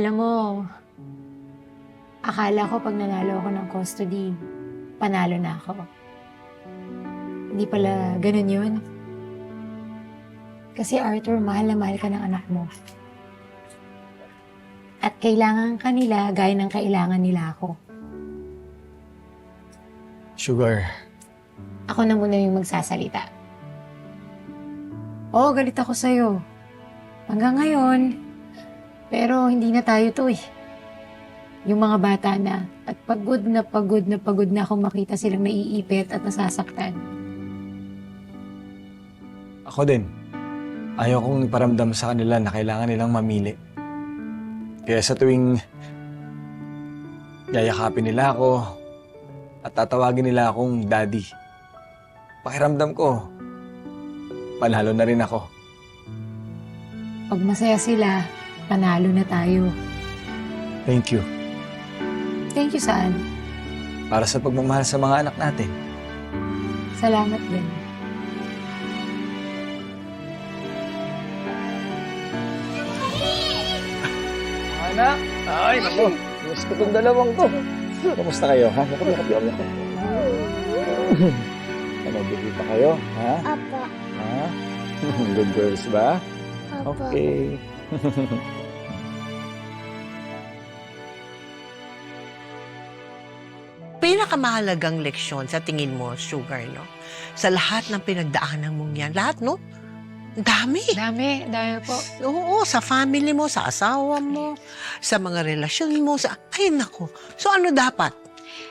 Alam mo, akala ko pag nanalo ako ng custody, panalo na ako. Hindi pala ganun yun. Kasi Arthur, mahal na mahal ka ng anak mo. At kailangan ka nila gaya ng kailangan nila ako. Sugar, Ako na muna yung magsasalita. Oo, galit ako sa'yo. Hanggang ngayon. Pero hindi na tayo to eh. Yung mga bata na. At pagod na pagod na pagod na akong makita silang naiipit at nasasaktan. ako din. Ayaw kong iparamdam sa kanila na kailangan nilang mamili. Kaya sa tuwing yayakapin nila ako at tatawagin nila akong daddy, pakiramdam ko, panalo na rin ako. Pag masaya sila, panalo na tayo. Thank you. Thank you, saan? Para sa pagmamahal sa mga anak natin. Salamat din. Anak! Ay, naku! Gusto kong dalawang to. Kamusta kayo, ha? Naku. Ano, busy pa kayo, ha? Opo. Ha? Good girls ba? Opo. Okay. Pinakamahalagang leksyon sa tingin mo, Sugar, no? Sa lahat ng pinagdaanan mong yan. Lahat, no? Ang dami. Dami po. Oo, sa family mo, sa asawa mo, sa mga relasyon mo, sa... Ay, nako. So, ano dapat?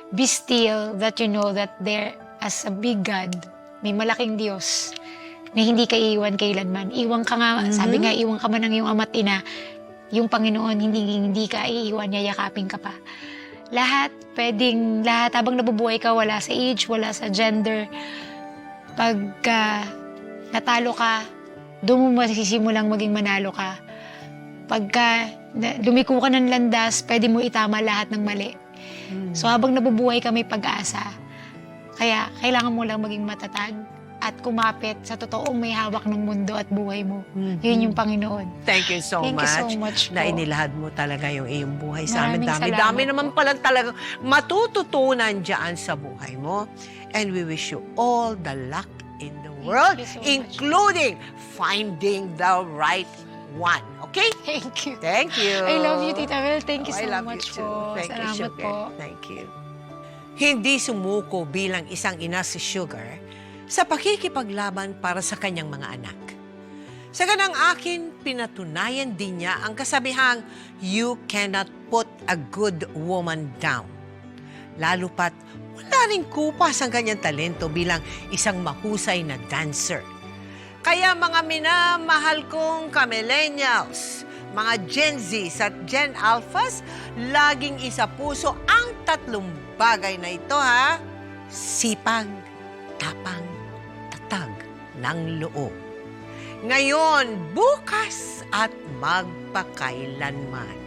Be still that you know that there as a big God, may malaking Diyos na hindi ka iiwan kailanman. Iwan ka nga, sabi nga, iwan ka man ng iyong ama't ina, yung Panginoon, hindi ka iiwan, yayakapin ka pa. Lahat, habang nabubuhay ka, wala sa age, wala sa gender. Pagka natalo ka, doon mo masisimulang maging manalo ka. Pagka lumiko ka ng landas, pwede mo itama lahat ng mali. So habang nabubuhay ka, may pag-asa. Kaya kailangan mo lang maging matatag at kumapit sa totoong may hawak ng mundo at buhay mo. Yun yung Panginoon. Thank you so Thank much. you so much Na po. inilahad mo talaga yung iyong buhay sa amin. Maraming Dami salamat naman po. pala talaga matututunan dyan sa buhay mo. And we wish you all the luck in the world, you so much. including finding the right one. Okay? Thank you. Thank you. I love you, Tita Mel. Thank you Oh, I so love much you too. po. Thank you, Salamat Sugar. po. Thank you. Hindi sumuko bilang isang ina si Sugar sa pakikipaglaban para sa kanyang mga anak. Sa ganang akin, pinatunayan din niya ang kasabihang, you cannot put a good woman down. Lalo pat, wala rin kupas ang kanyang talento bilang isang mahusay na dancer. Kaya mga minamahal kong ka-millennials, mga Gen Z at Gen Alphas, laging isa puso ang tatlong bagay na ito, ha? Sipag, tapang, tatag ng loob. Ngayon, bukas at magpakailanman.